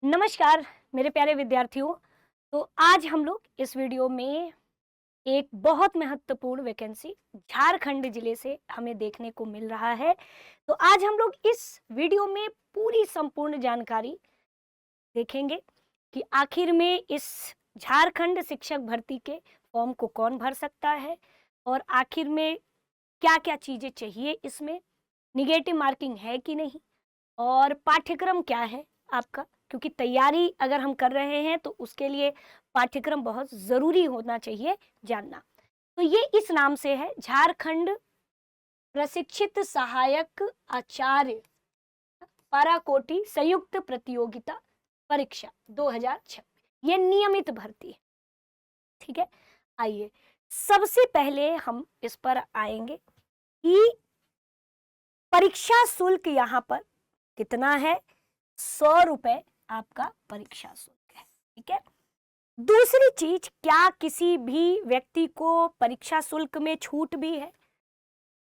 नमस्कार मेरे प्यारे विद्यार्थियों। तो आज हम लोग इस वीडियो में एक बहुत महत्वपूर्ण वैकेंसी झारखंड जिले से हमें देखने को मिल रहा है। तो आज हम लोग इस वीडियो में पूरी संपूर्ण जानकारी देखेंगे कि आखिर में इस झारखंड शिक्षक भर्ती के फॉर्म को कौन भर सकता है और आखिर में क्या-क्या चीजें चाहिए, इसमें निगेटिव मार्किंग है कि नहीं और पाठ्यक्रम क्या है आपका, क्योंकि तैयारी अगर हम कर रहे हैं तो उसके लिए पाठ्यक्रम बहुत ज़रूरी होना चाहिए जानना। तो ये इस नाम से है, झारखंड प्रशिक्षित सहायक आचार्य पाराकोटि संयुक्त प्रतियोगिता परीक्षा 2026। ये नियमित भर्ती है, ठीक है। आइए सबसे पहले हम इस पर आएंगे कि परीक्षा शुल्क यहाँ पर कितना है। 100 रुपए आपका परीक्षा शुल्क है, ठीक है। दूसरी चीज, क्या किसी भी व्यक्ति को परीक्षा शुल्क में छूट भी है?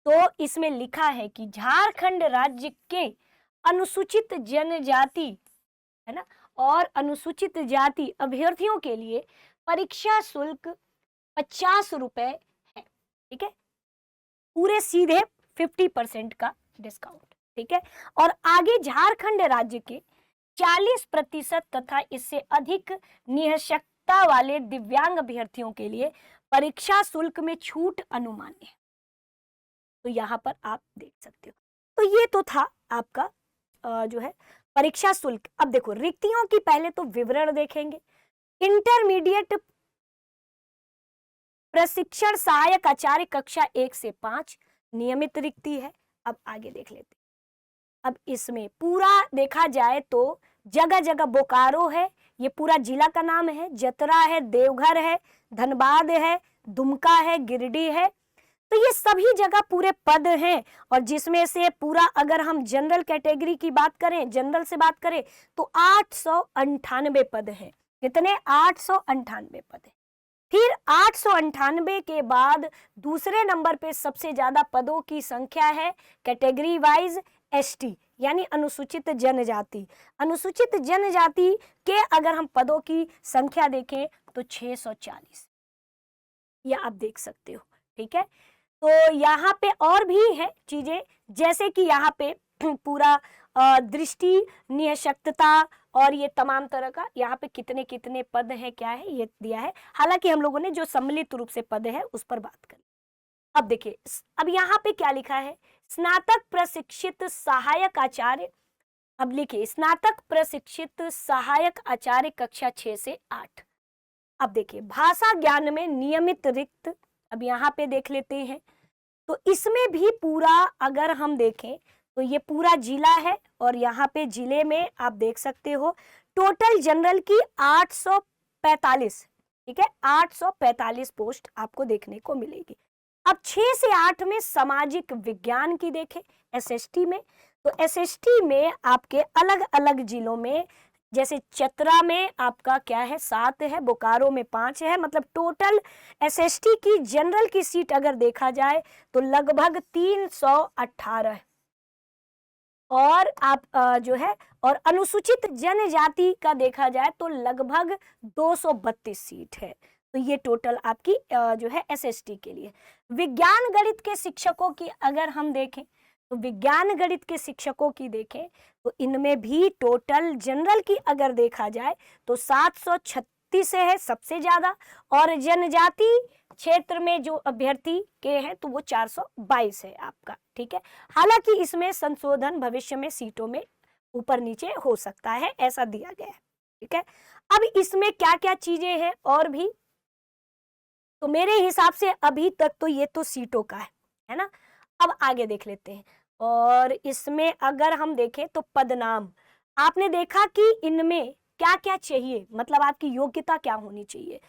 तो इसमें लिखा है कि झारखंड राज्य के अनुसूचित जनजाति, है ना, और अनुसूचित जाति अभ्यर्थियों के लिए परीक्षा शुल्क 50 रुपए है, ठीक है। पूरे सीधे 50% का डिस्काउंट, ठीक है। और आगे झारखंड राज्य के 40% तथा इससे अधिक निःशक्तता वाले दिव्यांग अभ्यर्थियों के लिए परीक्षा शुल्क में छूट अनुमान्य है। तो यहाँ पर आप देख सकते हो। तो ये तो था आपका जो है परीक्षा शुल्क। अब देखो रिक्तियों की पहले तो विवरण देखेंगे। इंटरमीडिएट प्रशिक्षण सहायक आचार्य कक्षा 1 से 5 नियमित रिक्ति है। अब आगे देख लेते हैं। अब इसमें पूरा देखा जाए तो जगह जगह बोकारो है, ये पूरा जिला का नाम है, जतरा है, देवघर है, धनबाद है, दुमका है, गिरिडीह है। तो ये सभी जगह पूरे पद हैं और जिसमें से पूरा अगर हम जनरल कैटेगरी की बात करें, जनरल से बात करें तो 898 पद हैं। कितने? 898 पद हैं। फिर 898 के बाद दूसरे नंबर पे सबसे ज्यादा पदों की संख्या है कैटेगरी वाइज एसटी, यानी अनुसूचित जनजाति। अनुसूचित जनजाति के अगर हम पदों की संख्या देखें तो 640, यह आप देख सकते हो, ठीक है। तो यहाँ पे और भी है चीजें, जैसे कि यहाँ पे पूरा दृष्टि निःशक्तता और ये तमाम तरह का यहाँ पे कितने कितने पद हैं, क्या है ये दिया है। हालांकि हम लोगों ने जो सम्मिलित रूप से पद है उस पर बात करी। अब देखिए, अब यहाँ पे क्या लिखा है, स्नातक प्रशिक्षित सहायक आचार्य। अब लिखिए स्नातक प्रशिक्षित सहायक आचार्य कक्षा 6 से 8। अब देखिए भाषा ज्ञान में नियमित रिक्त, अब यहाँ पे देख लेते हैं। तो इसमें भी पूरा अगर हम देखें तो ये पूरा जिला है और यहाँ पे जिले में आप देख सकते हो टोटल जनरल की 845, ठीक है, 845 पोस्ट आपको देखने को मिलेगी। अब 6 से 8 में सामाजिक विज्ञान की देखें एसएसटी में, तो एसएसटी में आपके अलग अलग जिलों में, जैसे चतरा में आपका क्या है 7 है, बोकारो में 5 है, मतलब टोटल एसएसटी की जनरल की सीट अगर देखा जाए तो लगभग 318 है। और आप जो है और अनुसूचित जनजाति का देखा जाए तो लगभग 232 सीट है। तो ये टोटल आपकी जो है एसएसटी के लिए। विज्ञान गणित के शिक्षकों की अगर हम देखें तो विज्ञान गणित के शिक्षकों की देखें तो इनमें भी टोटल जनरल की अगर देखा जाए तो 736 है सबसे ज्यादा, और जनजाति क्षेत्र में जो अभ्यर्थी के हैं तो वो 422 है आपका, ठीक है। हालांकि इसमें संशोधन भविष्य में सीटों में ऊपर नीचे हो सकता है, ऐसा दिया गया है, ठीक है। अब इसमें क्या क्या चीजें हैं और भी, तो मेरे हिसाब से अभी तक तो ये तो सीटों का है ना। अब आगे देख लेते हैं। और इसमें अगर हम देखें तो पदनाम, आपने देखा कि इनमें क्या क्या चाहिए, मतलब आपकी योग्यता क्या होनी चाहिए।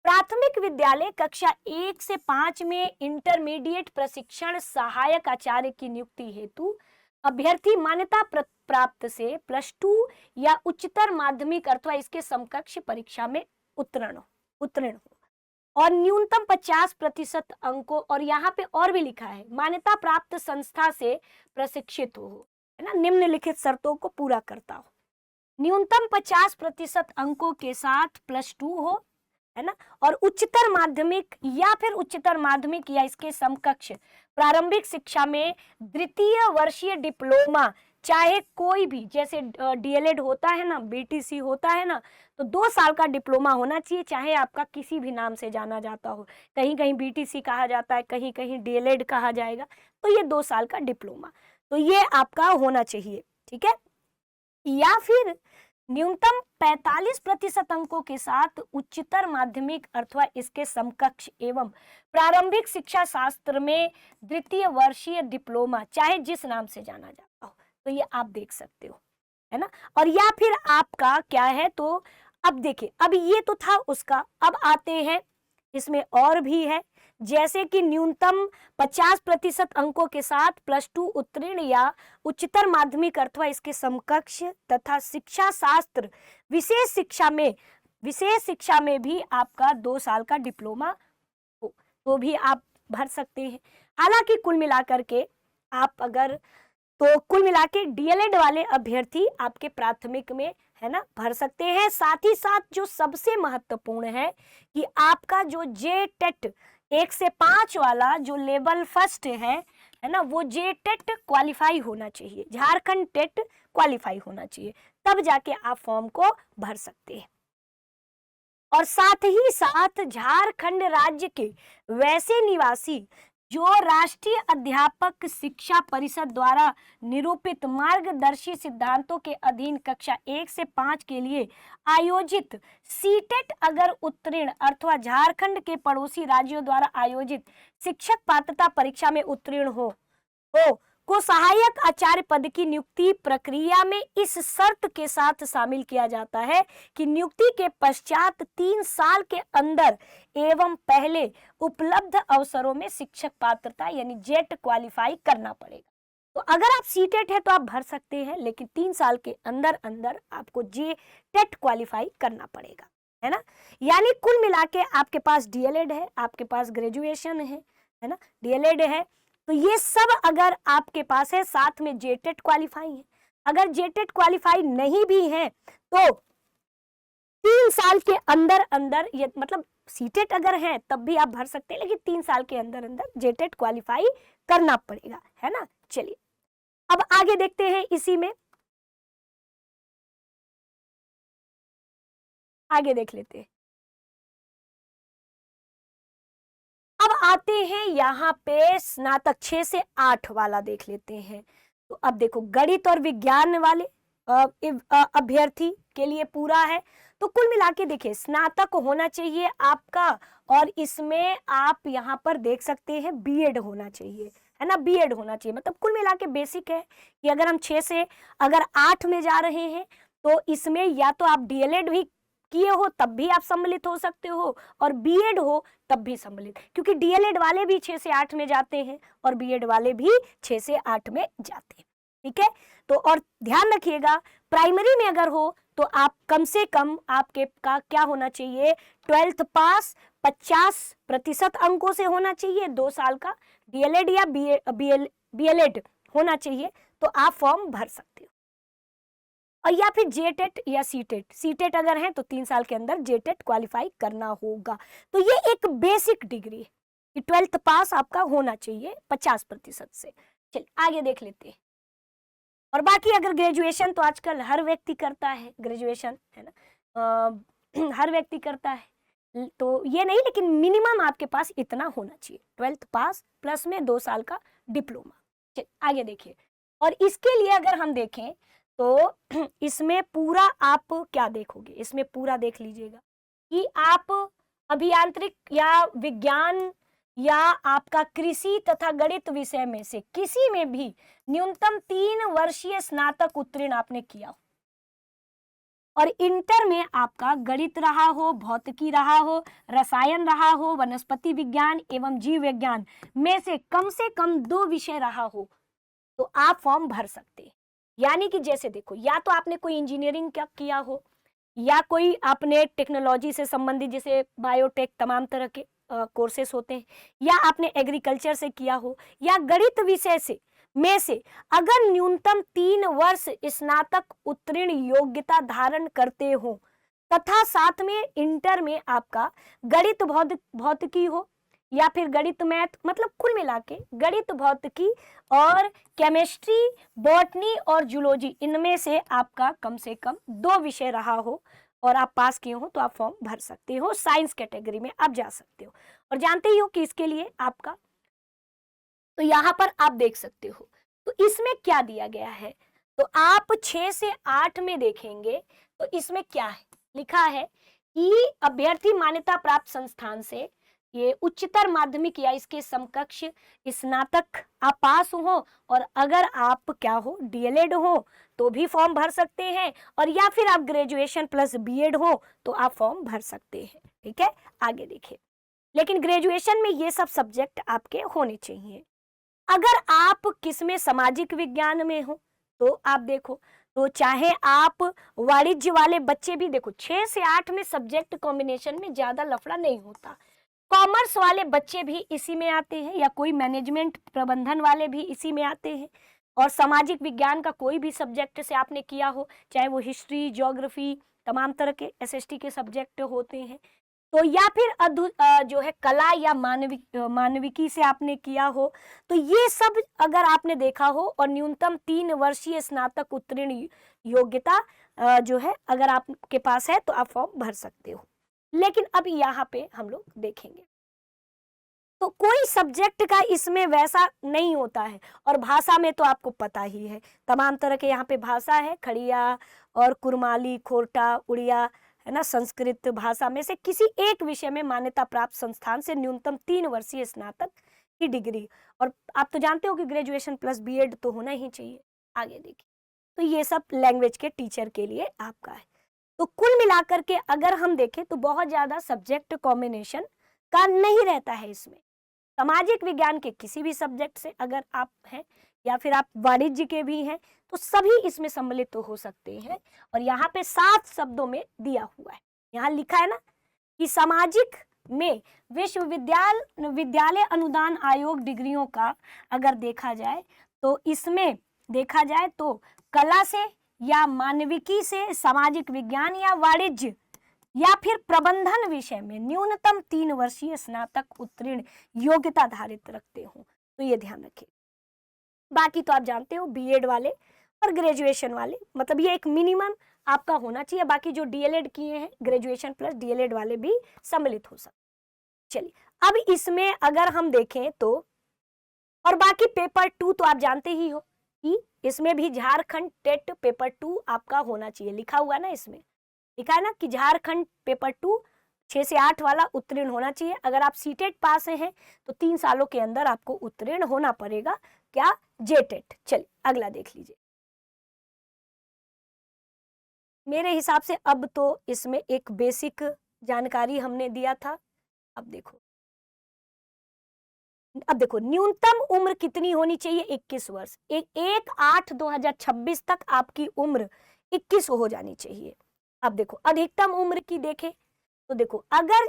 प्राथमिक विद्यालय कक्षा 1 से 5 में इंटरमीडिएट प्रशिक्षण सहायक आचार्य की नियुक्ति हेतु अभ्यर्थी मान्यता प्राप्त से +2 या उच्चतर माध्यमिक अथवा इसके समकक्ष परीक्षा में उत्तीर्ण हो और न्यूनतम 50% अंकों, और यहाँ पे और भी लिखा है मान्यता प्राप्त संस्था से प्रशिक्षित हो, है ना, निम्नलिखित शर्तों को पूरा करता हो। न्यूनतम 50% अंकों के साथ +2 हो, है ना, और उच्चतर माध्यमिक या फिर उच्चतर माध्यमिक या इसके समकक्ष प्रारंभिक शिक्षा में द्वितीय वर्षीय डिप्लोमा, चाहे कोई भी, जैसे डीएलएड होता है ना, बीटीसी होता है ना, तो 2 साल का डिप्लोमा होना चाहिए, चाहे आपका किसी भी नाम से जाना जाता हो, कहीं कहीं बीटीसी कहा जाता है, कहीं कहीं डीएलएड कहा जाएगा, तो ये 2 साल का डिप्लोमा, तो ये आपका होना चाहिए, ठीक है। या फिर न्यूनतम 45% अंकों के साथ उच्चतर माध्यमिक अथवा इसके समकक्ष एवं प्रारंभिक शिक्षा शास्त्र में द्वितीय वर्षीय डिप्लोमा, चाहे जिस नाम से जाना जाता हो, तो ये आप देख सकते हो, है ना। और या फिर आपका क्या है, तो अब देखिए, अब ये तो था उसका, अब आते हैं इसमें और भी है, जैसे कि न्यूनतम 50% अंकों के साथ +2 उत्तीर्ण या उच्चतर माध्यमिक अथवा इसके समकक्ष तथा शिक्षा शास्त्र विशेष शिक्षा में भी आपका 2 साल का डिप्लोमा हो, तो भी आप भर सकते हैं। हालांकि कुल मिलाकर के आप अगर, तो कुल मिला के डीएलएड वाले अभ्यर्थी आपके प्राथमिक में, है ना, भर सकते हैं। साथ ही साथ जो सबसे महत्वपूर्ण है कि आपका जो जेटेट 1 से 5 वाला जो लेवल फर्स्ट है ना, वो जेटेट क्वालिफाई होना चाहिए, झारखंड टेट क्वालिफाई होना चाहिए, तब जाके आप फॉर्म को भर सकते हैं। और साथ ही साथ झारखंड राज्य के वैसे निवासी जो राष्ट्रीय अध्यापक शिक्षा परिषद द्वारा निरूपित मार्गदर्शी सिद्धांतों के अधीन कक्षा 1 से 5 के लिए आयोजित सीटेट अगर उत्तीर्ण अथवा झारखंड के पड़ोसी राज्यों द्वारा आयोजित शिक्षक पात्रता परीक्षा में उत्तीर्ण हो को सहायक आचार्य पद की नियुक्ति प्रक्रिया में इस शर्त के साथ शामिल किया जाता है कि नियुक्ति के पश्चात 3 साल के अंदर एवं पहले उपलब्ध अवसरों में शिक्षक पात्रता यानी जेट क्वालिफाई करना पड़ेगा। तो अगर आप सीटेट है तो आप भर सकते हैं, लेकिन 3 साल के अंदर अंदर आपको जेटेट क्वालिफाई करना पड़ेगा, है ना। यानी कुल मिला के आपके पास डीएलएड है, आपके पास ग्रेजुएशन है ना, डीएलएड है, तो ये सब अगर आपके पास है, साथ में जेटेट क्वालिफाई है। अगर जेटेट क्वालिफाई नहीं भी है तो 3 साल के अंदर अंदर, ये मतलब सीटेट अगर है तब भी आप भर सकते हैं, लेकिन 3 साल के अंदर अंदर जेटेट क्वालिफाई करना पड़ेगा, है ना। चलिए अब आगे देखते हैं, इसी में आगे देख लेते हैं। अब आते हैं यहाँ पे स्नातक 6 से 8 वाला देख लेते हैं। तो अब देखो, गणित और विज्ञान वाले अभ्यर्थी के लिए पूरा है, तो कुल मिला के देखिए स्नातक होना चाहिए आपका, और इसमें आप यहाँ पर देख सकते हैं बीएड होना चाहिए, है ना, बीएड होना चाहिए। मतलब कुल मिला के बेसिक है कि अगर हम 6 से अगर 8 में जा रहे हैं तो इसमें या तो आप डीएलएड भी किए हो तब भी आप सम्मिलित हो सकते हो, और बीएड हो तब भी सम्मिलित, क्योंकि डीएलएड वाले भी 6 से 8 में जाते हैं और बीएड वाले भी 6 से 8 में जाते हैं, ठीक है। तो और ध्यान रखिएगा, प्राइमरी में अगर हो तो आप कम से कम आपके का क्या होना चाहिए, 12th पास 50% अंकों से होना चाहिए, 2 साल का डीएलएड या बीएलएड होना चाहिए, तो आप फॉर्म भर सकते हो। और या फिर जेटेट या सीटेट अगर है तो 3 साल के अंदर जेटेट क्वालिफाई करना होगा। तो ये एक बेसिक डिग्री है कि 12th पास आपका होना चाहिए 50% से। चलिए आगे देख लेते हैं। और बाकी अगर ग्रेजुएशन तो आजकल हर व्यक्ति करता है, ग्रेजुएशन, है ना, हर व्यक्ति करता है, तो ये नहीं, लेकिन मिनिमम आपके पास इतना होना चाहिए, 12th पास प्लस में 2 साल का डिप्लोमा। चलिए आगे देखिए। और इसके लिए अगर हम देखें तो इसमें पूरा आप क्या देखोगे, इसमें पूरा देख लीजिएगा कि आप अभियांत्रिक या विज्ञान या आपका कृषि तथा गणित विषय में से किसी में भी न्यूनतम 3 वर्षीय स्नातक उत्तीर्ण आपने किया हो, और इंटर में आपका गणित रहा हो, भौतिकी रहा हो, रसायन रहा हो, वनस्पति विज्ञान एवं जीव विज्ञान में से कम 2 विषय रहा हो, तो आप फॉर्म भर सकते हैं। यानी कि जैसे देखो, या तो आपने कोई इंजीनियरिंग क्या किया हो, या कोई आपने टेक्नोलॉजी से संबंधित जैसे बायोटेक तमाम तरह के कोर्सेस होते हैं, या आपने एग्रीकल्चर से किया हो, या गणित विषय से में से अगर न्यूनतम 3 वर्ष स्नातक उत्तीर्ण योग्यता धारण करते हो तथा साथ में इंटर में आपका गणित भौतिकी हो या फिर गणित मैथ, मतलब कुल मिला के गणित भौतिकी और केमिस्ट्री, बॉटनी और जूलॉजी, इनमें से आपका कम से कम 2 विषय रहा हो और आप पास किए हो तो आप फॉर्म भर सकते हो, साइंस कैटेगरी में आप जा सकते हो। और जानते ही हो कि इसके लिए आपका, तो यहाँ पर आप देख सकते हो तो इसमें क्या दिया गया है, तो आप 6 से 8 में देखेंगे तो इसमें क्या है, लिखा है कि अभ्यर्थी मान्यता प्राप्त संस्थान से ये उच्चतर माध्यमिक या इसके समकक्ष स्नातक आप पास हो, और अगर आप क्या हो, डीएलएड हो तो भी फॉर्म भर सकते हैं, और या फिर आप ग्रेजुएशन प्लस बीएड हो तो आप फॉर्म भर सकते हैं। ठीक है, आगे देखिए। लेकिन ग्रेजुएशन में ये सब सब्जेक्ट आपके होने चाहिए। अगर आप किसमें सामाजिक विज्ञान में हो तो आप देखो, तो चाहे आप वाणिज्य वाले बच्चे भी देखो, 6 से 8 में सब्जेक्ट कॉम्बिनेशन में ज्यादा लफड़ा नहीं होता। कॉमर्स वाले बच्चे भी इसी में आते हैं, या कोई मैनेजमेंट प्रबंधन वाले भी इसी में आते हैं। और सामाजिक विज्ञान का कोई भी सब्जेक्ट से आपने किया हो, चाहे वो हिस्ट्री, ज्योग्राफी, तमाम तरह के एसएसटी के सब्जेक्ट होते हैं, तो या फिर जो है कला या मानविकी से आपने किया हो, तो ये सब अगर आपने देखा हो और न्यूनतम 3 वर्षीय स्नातक उत्तीर्ण योग्यता जो है अगर आपके पास है तो आप फॉर्म भर सकते हो। लेकिन अब यहाँ पे हम लोग देखेंगे तो कोई सब्जेक्ट का इसमें वैसा नहीं होता है, और भाषा में तो आपको पता ही है तमाम तरह के यहाँ पे भाषा है, खड़िया और कुरमाली, खोरटा, उड़िया, है ना, संस्कृत भाषा में से किसी एक विषय में मान्यता प्राप्त संस्थान से न्यूनतम 3 वर्षीय स्नातक की डिग्री, और आप तो जानते हो कि ग्रेजुएशन प्लस बीएड तो होना ही चाहिए। आगे देखिए, तो ये सब लैंग्वेज के टीचर के लिए आपका है। तो कुल मिलाकर के अगर हम देखें तो बहुत ज्यादा सब्जेक्ट कॉम्बिनेशन का नहीं रहता है इसमें। सामाजिक विज्ञान के किसी भी सब्जेक्ट से अगर आप हैं या फिर आप वाणिज्य के भी हैं तो सभी इसमें सम्मिलित तो हो सकते हैं। और यहाँ पे 7 शब्दों में दिया हुआ है, यहाँ लिखा है ना कि सामाजिक में विद्यालय अनुदान आयोग डिग्रियों का अगर देखा जाए तो इसमें देखा जाए तो कला से या मानविकी से, सामाजिक विज्ञान या वाणिज्य या फिर प्रबंधन विषय में न्यूनतम 3 वर्षीय स्नातक उत्तीर्ण योग्यता धारित रखते हो, तो ये ध्यान रखें। बाकी तो आप जानते हो बीएड वाले और ग्रेजुएशन वाले, मतलब ये एक मिनिमम आपका होना चाहिए। बाकी जो डीएलएड किए हैं, ग्रेजुएशन प्लस डीएलएड वाले भी सम्मिलित हो सकते। चलिए, अब इसमें अगर हम देखें तो, और बाकी पेपर 2 तो आप जानते ही हो कि इसमें भी झारखंड टेट पेपर 2 आपका होना चाहिए, लिखा हुआ ना, इसमें लिखा है ना कि झारखंड पेपर 2 6 से 8 वाला उत्तीर्ण होना चाहिए। अगर आप सीटेट पास हैं तो 3 सालों के अंदर आपको उत्तीर्ण होना पड़ेगा, क्या, जेटेट। चलिए अगला देख लीजिए। मेरे हिसाब से अब तो इसमें एक बेसिक जानकारी हमने दिया था। अब देखो न्यूनतम उम्र कितनी होनी चाहिए, 21 वर्ष। 1/8/2026 तक आपकी उम्र 21 हो जानी चाहिए। अब देखो अधिकतम उम्र की देखें तो देखो, अगर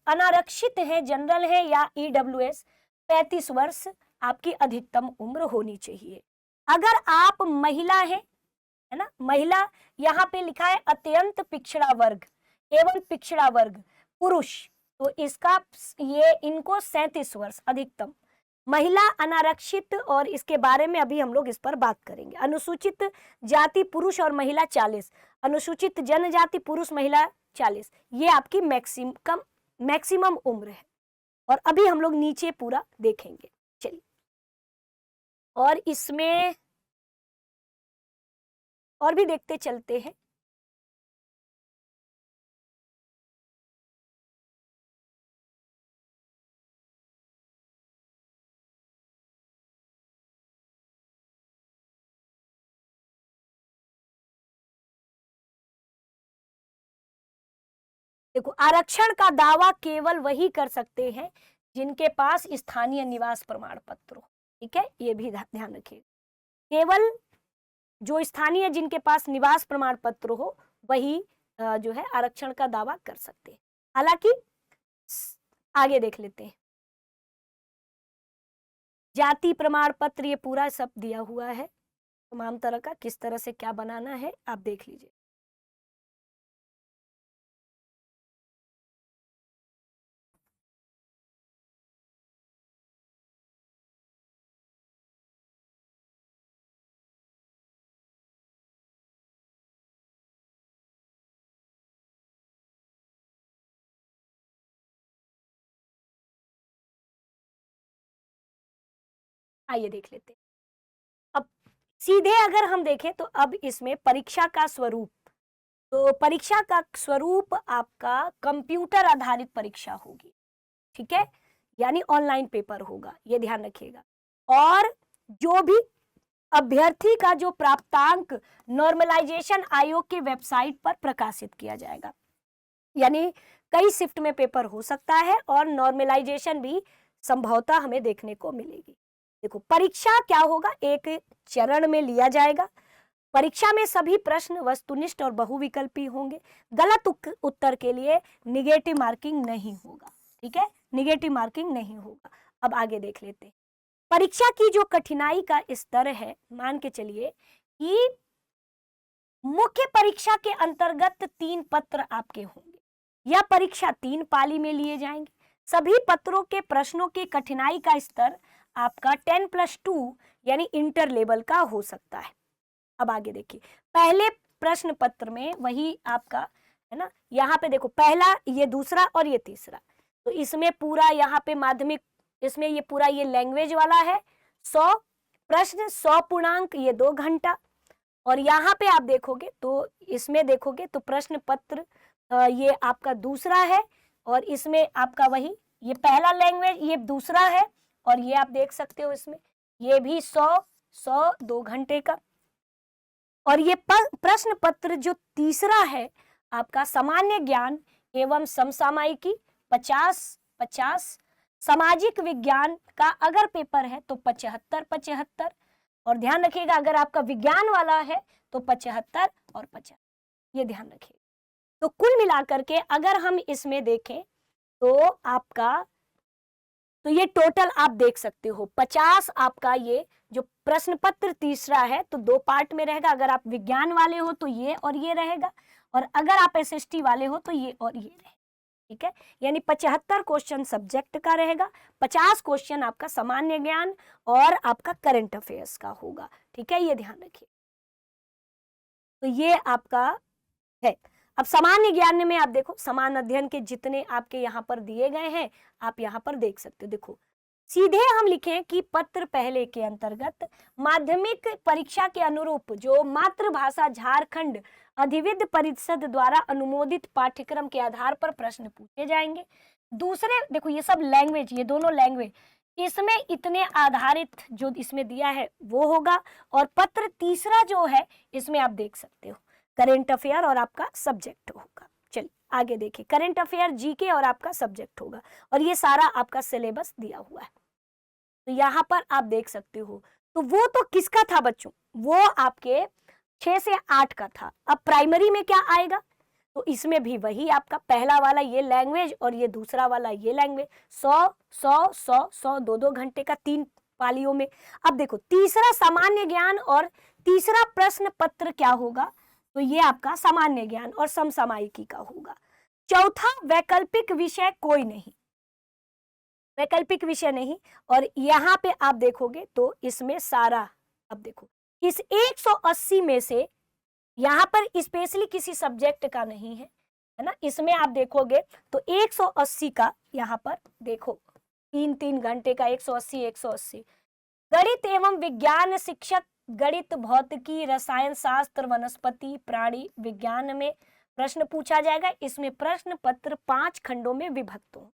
अनारक्षित है, जनरल है या ईडब्ल्यूएस, 35 वर्ष आपकी अधिकतम उम्र होनी चाहिए। अगर आप महिला है ना, महिला, यहाँ पे लिखा है अत्यंत पिछड़ा वर्ग एवं पिछड़ा वर्ग पुरुष, तो इसका इनको 37 वर्ष अधिकतम। महिला अनारक्षित, और इसके बारे में अभी हम लोग इस पर बात करेंगे। अनुसूचित जाति पुरुष और महिला 40, अनुसूचित जनजाति पुरुष महिला 40, ये आपकी मैक्सिमम उम्र है। और अभी हम लोग नीचे पूरा देखेंगे। चलिए, और इसमें और भी देखते चलते हैं। देखो, आरक्षण का दावा केवल वही कर सकते हैं जिनके पास स्थानीय निवास प्रमाण पत्र हो। ठीक है, ये भी ध्यान रखिए, केवल जो स्थानीय, जिनके पास निवास प्रमाण पत्र हो, वही जो है आरक्षण का दावा कर सकते हैं। हालांकि आगे देख लेते हैं। जाति प्रमाण पत्र, ये पूरा सब दिया हुआ है तमाम तरह का, किस तरह से क्या बनाना है आप देख लीजिए। आइए देख लेते हैं। अब सीधे अगर हम देखें तो अब इसमें परीक्षा का स्वरूप, तो परीक्षा का स्वरूप आपका कंप्यूटर आधारित परीक्षा होगी, ठीक है, यानी ऑनलाइन पेपर होगा, ये ध्यान रखिएगा। और जो भी अभ्यर्थी का जो प्राप्तांक नॉर्मलाइजेशन आयोग की वेबसाइट पर प्रकाशित किया जाएगा, यानी कई शिफ्ट में पेपर हो सकता है और नॉर्मलाइजेशन भी संभवतः हमें देखने को मिलेगी। देखो परीक्षा क्या होगा, एक चरण में लिया जाएगा। परीक्षा में सभी प्रश्न वस्तुनिष्ठ और बहुविकल्पी होंगे। गलत उत्तर के लिए निगेटिव मार्किंग नहीं होगा, ठीक है, निगेटिव मार्किंग नहीं होगा। अब आगे देख लेते हैं। परीक्षा की जो कठिनाई का स्तर है, मान के चलिए कि मुख्य परीक्षा के अंतर्गत 3 पत्र आपके होंगे। यह परीक्षा 3 पाली में लिए जाएंगे। सभी पत्रों के प्रश्नों की कठिनाई का स्तर आपका 10+2 यानी इंटर लेवल का हो सकता है। अब आगे देखिए, पहले प्रश्न पत्र में वही आपका है ना, यहाँ पे देखो पहला, ये दूसरा और ये तीसरा, तो इसमें पूरा यहाँ पे माध्यमिक, इसमें ये पूरा ये लैंग्वेज वाला है। 100 प्रश्न, 100 पूर्णांक, ये 2 घंटा। और यहाँ पे आप देखोगे तो इसमें देखोगे तो प्रश्न पत्र ये आपका दूसरा है, और इसमें आपका वही ये पहला लैंग्वेज, ये दूसरा है, और ये आप देख सकते हो इसमें ये भी 100 2 घंटे का। और ये प्रश्न पत्र जो तीसरा है आपका सामान्य ज्ञान एवं समसामयिकी 50-50, सामाजिक विज्ञान का अगर पेपर है तो 75-75, और ध्यान रखिएगा अगर आपका विज्ञान वाला है तो 75 और 50, ये ध्यान रखिएगा। तो कुल मिलाकर के अगर हम इसमें देखें तो आपका, तो ये टोटल आप देख सकते हो 50 आपका ये जो प्रश्न पत्र तीसरा है तो 2 पार्ट में रहेगा। अगर आप विज्ञान वाले हो तो ये और ये रहेगा, और अगर आप एसएसटी वाले हो तो ये और ये रहेगा, ठीक है, यानी 75 क्वेश्चन सब्जेक्ट का रहेगा, 50 क्वेश्चन आपका सामान्य ज्ञान और आपका करंट अफेयर्स का होगा, ठीक है, ये ध्यान रखिए। तो ये आपका है। अब सामान्य ज्ञान में आप देखो समान अध्ययन के जितने आपके यहाँ पर दिए गए हैं आप यहाँ पर देख सकते हो। देखो सीधे हम लिखें कि पत्र पहले के अंतर्गत माध्यमिक परीक्षा के अनुरूप जो मातृभाषा झारखंड अधिविद्य परिषद द्वारा अनुमोदित पाठ्यक्रम के आधार पर प्रश्न पूछे जाएंगे। दूसरे देखो ये सब लैंग्वेज, ये दोनों लैंग्वेज इसमें इतने आधारित जो इसमें दिया है वो होगा। और पत्र तीसरा जो है इसमें आप देख सकते हो करंट अफेयर और आपका सब्जेक्ट होगा। चलिए आगे देखिए, करंट अफेयर जीके और आपका सब्जेक्ट होगा, और ये सारा आपका सिलेबस दिया हुआ है। तो यहाँ पर आप देख सकते हो। तो वो तो किसका था बच्चों, वो आपके 6 से 8 का था। अब प्राइमरी में क्या आएगा, तो इसमें भी वही आपका पहला वाला ये लैंग्वेज और ये दूसरा वाला ये लैंग्वेज, 100 2 घंटे का 3 पालियों में। अब देखो तीसरा सामान्य ज्ञान और तीसरा प्रश्न पत्र क्या होगा, तो ये आपका सामान्य ज्ञान और समसामयिकी का होगा। चौथा वैकल्पिक विषय कोई नहीं, वैकल्पिक विषय नहीं। और यहाँ पे आप देखोगे तो इसमें सारा, अब देखो इस 180 में से यहाँ पर स्पेशली किसी सब्जेक्ट का नहीं है ना, इसमें आप देखोगे तो 180 का यहाँ पर देखो 3 घंटे का 180 गणित एवं विज्ञान शिक्षक, गणित भौतिकी रसायन शास्त्र वनस्पति प्राणी विज्ञान में प्रश्न पूछा जाएगा। इसमें प्रश्न पत्र 5 खंडों में विभक्त हो।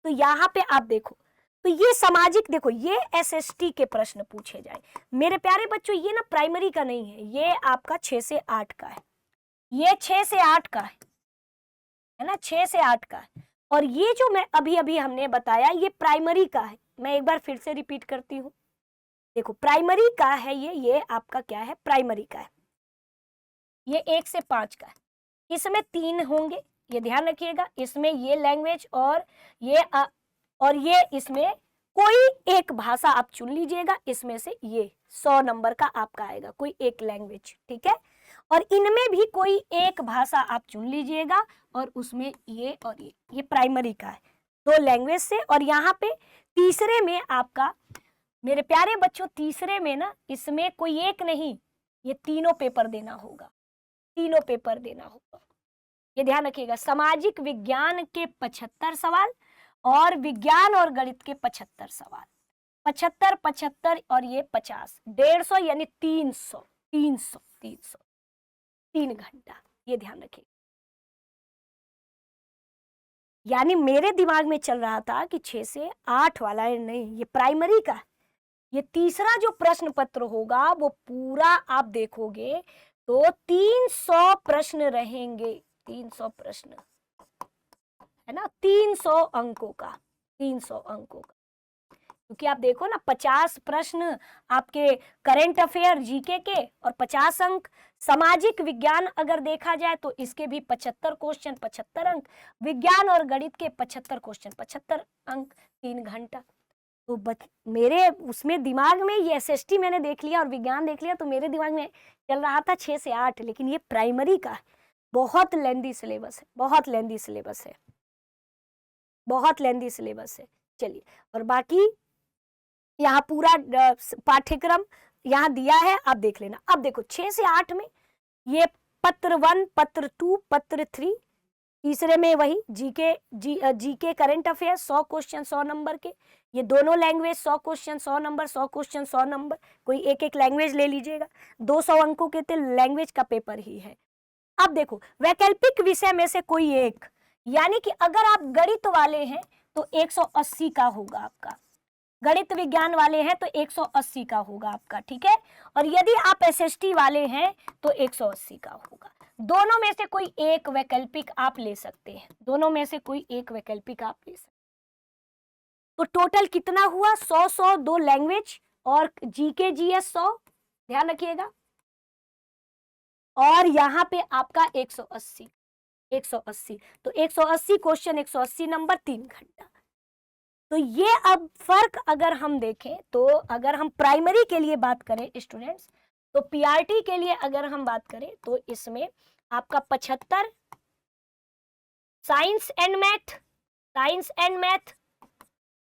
तो यहाँ पे आप देखो तो ये सामाजिक, देखो ये एसएसटी के प्रश्न पूछे जाए। मेरे प्यारे बच्चों ये ना प्राइमरी का नहीं है, ये आपका 6 से 8 का है, ये 6 से 8 का है ना, 6 से 8 का है। और ये जो मैं अभी हमने बताया ये प्राइमरी का है। मैं एक बार फिर से रिपीट करती हूँ, देखो प्राइमरी का है ये आपका क्या है, प्राइमरी का है, ये 1 से 5 का है। इसमें 3 होंगे, ये ध्यान रखिएगा। इसमें ये लैंग्वेज और ये इसमें कोई एक भाषा आप चुन लीजिएगा, इसमें से ये 100 नंबर का आपका आएगा, कोई एक लैंग्वेज, ठीक है। और इनमें भी कोई एक भाषा आप चुन लीजिएगा और उसमें ये और ये प्राइमरी का है, 2 लैंग्वेज से। और यहाँ पे तीसरे में आपका, मेरे प्यारे बच्चों, तीसरे में ना इसमें कोई एक नहीं, ये तीनों पेपर देना होगा, तीनों पेपर देना होगा, ये ध्यान रखिएगा। सामाजिक विज्ञान के 75 सवाल और विज्ञान और गणित के 75 सवाल, 75 75 और ये 50, 150 यानी 300 300 300, 3 घंटा, ये ध्यान रखिए। यानी मेरे दिमाग में चल रहा था कि 6 से 8 वाला है, नहीं, ये प्राइमरी का। ये तीसरा जो प्रश्न पत्र होगा वो पूरा आप देखोगे तो 300 प्रश्न रहेंगे, 300 प्रश्न है ना, 300 अंकों का, 300 अंकों का। क्योंकि आप देखो ना, 50 प्रश्न आपके करंट अफेयर जीके के और 50 अंक सामाजिक विज्ञान। अगर देखा जाए तो इसके भी 75 क्वेश्चन 75 अंक, विज्ञान और गणित के 75 क्वेश्चन 75 अंक, 3 घंटा। तो मेरे उसमें दिमाग में ये एसएसटी मैंने देख लिया और विज्ञान देख लिया, तो मेरे दिमाग में चल रहा था 6 से 8, लेकिन ये प्राइमरी का है। बहुत लेंदी सिलेबस है, बहुत लेंदी सिलेबस है, बहुत लेंदी सिलेबस है। चलिए, और बाकी यहाँ पूरा पाठ्यक्रम यहाँ दिया है, आप देख लेना। अब देखो 6 से 8 में ये पत्र 1, पत्र 2, पत्र 3, तीसरे में वही GK current affair 100 question 100 number के, ये दोनों language 100 question 100 number, 100 question 100 number, कोई एक एक लैंग्वेज ले लीजिएगा, 200 अंकों के तो लैंग्वेज का पेपर ही है। अब देखो वैकल्पिक विषय में से कोई एक, यानी कि अगर आप गणित वाले हैं तो 180 का होगा आपका, गणित विज्ञान वाले हैं तो 180 का होगा आपका, ठीक है। और यदि आप एसएसटी वाले हैं तो 180 का होगा। दोनों में से कोई एक वैकल्पिक आप ले सकते हैं, दोनों में से कोई एक वैकल्पिक आप ले सकते हैं। तो टोटल कितना हुआ, 100 2 लैंग्वेज और जीके जीएस 100, ध्यान रखिएगा। और यहाँ पे आपका 180 तो 180 क्वेश्चन 180 नंबर, 3 घंटा। तो ये अब फर्क अगर हम देखें तो अगर हम प्राइमरी के लिए बात करें स्टूडेंट्स, तो पीआरटी के लिए अगर हम बात करें तो इसमें आपका 75 साइंस एंड मैथ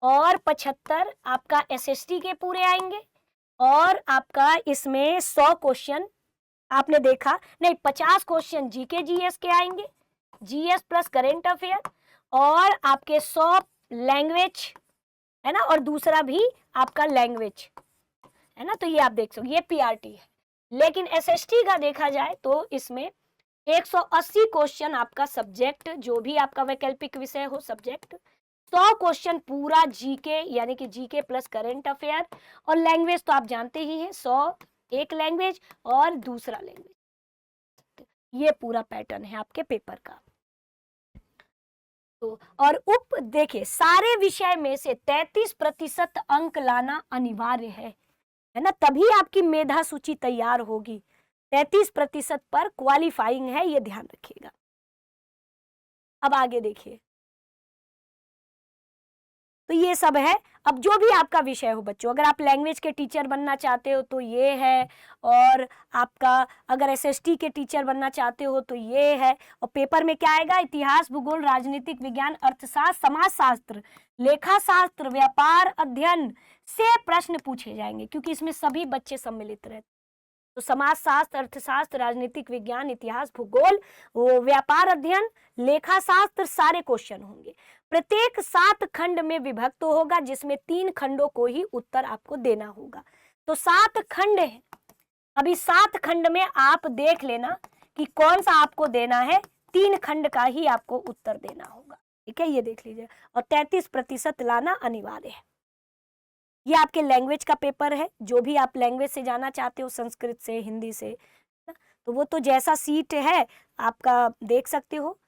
और 75 आपका एसएसटी के पूरे आएंगे। और आपका इसमें 100 क्वेश्चन आपने देखा नहीं, 50 क्वेश्चन जीके जीएस के आएंगे, जीएस प्लस करंट अफेयर, और आपके 100 लैंग्वेज है ना, और दूसरा भी आपका लैंग्वेज है ना। तो ये आप देख सकते, ये पीआरटी है। लेकिन एसएसटी का देखा जाए तो इसमें 180 क्वेश्चन आपका सब्जेक्ट, जो भी आपका वैकल्पिक विषय हो सब्जेक्ट, 100 क्वेश्चन पूरा जीके यानी कि जीके प्लस करंट अफेयर, और लैंग्वेज तो आप जानते ही हैं 100 एक लैंग्वेज और दूसरा लैंग्वेज। ये पूरा पैटर्न है आपके पेपर का। तो और उप देखिए, सारे विषय में से 33% अंक लाना अनिवार्य है ना, तभी आपकी मेधा सूची तैयार होगी। 33% पर क्वालिफाइंग है, ये ध्यान रखिएगा। अब आगे देखिए, तो ये सब है। अब जो भी आपका विषय हो बच्चों, अगर आप लैंग्वेज के टीचर बनना चाहते हो तो ये है, और आपका अगर एसएसटी के टीचर बनना चाहते हो तो ये है। और पेपर में क्या आएगा, इतिहास, भूगोल, राजनीतिक विज्ञान, अर्थशास्त्र, समाजशास्त्र, लेखाशास्त्र, व्यापार अध्ययन से प्रश्न पूछे जाएंगे, क्योंकि इसमें सभी बच्चे सम्मिलित रहते। तो समाजशास्त्र, अर्थशास्त्र, राजनीतिक विज्ञान, इतिहास, भूगोल, वो व्यापार अध्ययन, लेखाशास्त्र, सारे क्वेश्चन होंगे। प्रत्येक 7 खंड में विभक्त होगा, जिसमें 3 खंडों को ही उत्तर आपको देना होगा। तो 7 खंड है। अभी 7 खंड में आप देख लेना कि कौन सा आपको देना है, 3 खंड का ही आपको उत्तर देना होगा, ठीक है, ये देख लीजिए। और 33% लाना अनिवार्य है। ये आपके लैंग्वेज का पेपर है, जो भी आप लैंग्वेज से जाना चाहते हो, संस्कृत से, हिंदी से, तो वो तो जैसा सीट है आपका देख सकते हो।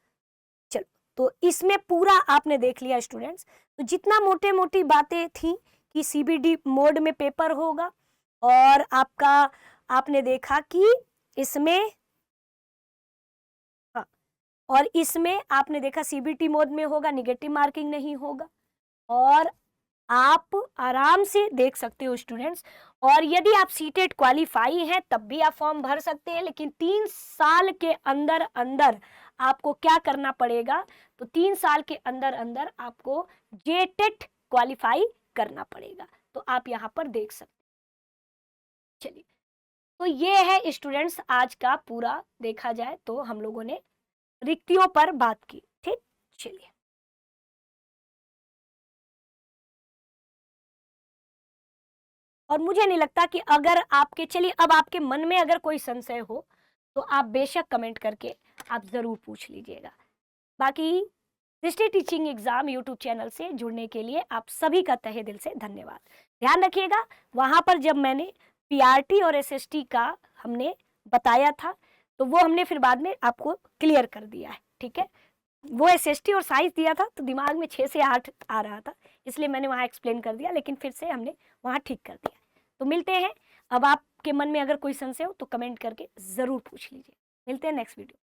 चलो, तो इसमें पूरा आपने देख लिया स्टूडेंट्स। तो जितना मोटे मोटी बातें थी कि सीबीडी मोड में पेपर होगा, और आपका आपने देखा कि इसमें और इसमें आपने देखा सीबीटी मोड में होगा, निगेटिव मार्किंग नहीं होगा। और आप आराम से देख सकते हो स्टूडेंट्स। और यदि आप सीटेट क्वालिफाई हैं तब भी आप फॉर्म भर सकते हैं, लेकिन 3 साल के अंदर अंदर आपको क्या करना पड़ेगा, तो 3 साल के अंदर अंदर आपको जेटेट क्वालिफाई करना पड़ेगा। तो आप यहाँ पर देख सकते हैं। चलिए, तो ये है स्टूडेंट्स आज का पूरा, देखा जाए तो हम लोगों ने रिक्तियों पर बात की। ठीक, चलिए और मुझे नहीं लगता कि अगर आपके, चलिए अब आपके मन में अगर कोई संशय हो तो आप बेशक कमेंट करके आप ज़रूर पूछ लीजिएगा। बाकी दृष्टि टीचिंग एग्जाम यूट्यूब चैनल से जुड़ने के लिए आप सभी का तहे दिल से धन्यवाद। ध्यान रखिएगा, वहाँ पर जब मैंने पीआरटी और एसएसटी का हमने बताया था तो वो हमने फिर बाद में आपको क्लियर कर दिया है। ठीक है, वो एसएसटी और साइंस दिया था तो दिमाग में 6 से 8 आ रहा था, इसलिए मैंने वहाँ एक्सप्लेन कर दिया, लेकिन फिर से हमने वहाँ ठीक कर दिया। तो मिलते हैं, अब आपके मन में अगर कोई संशय हो तो कमेंट करके ज़रूर पूछ लीजिए। मिलते हैं नेक्स्ट वीडियो।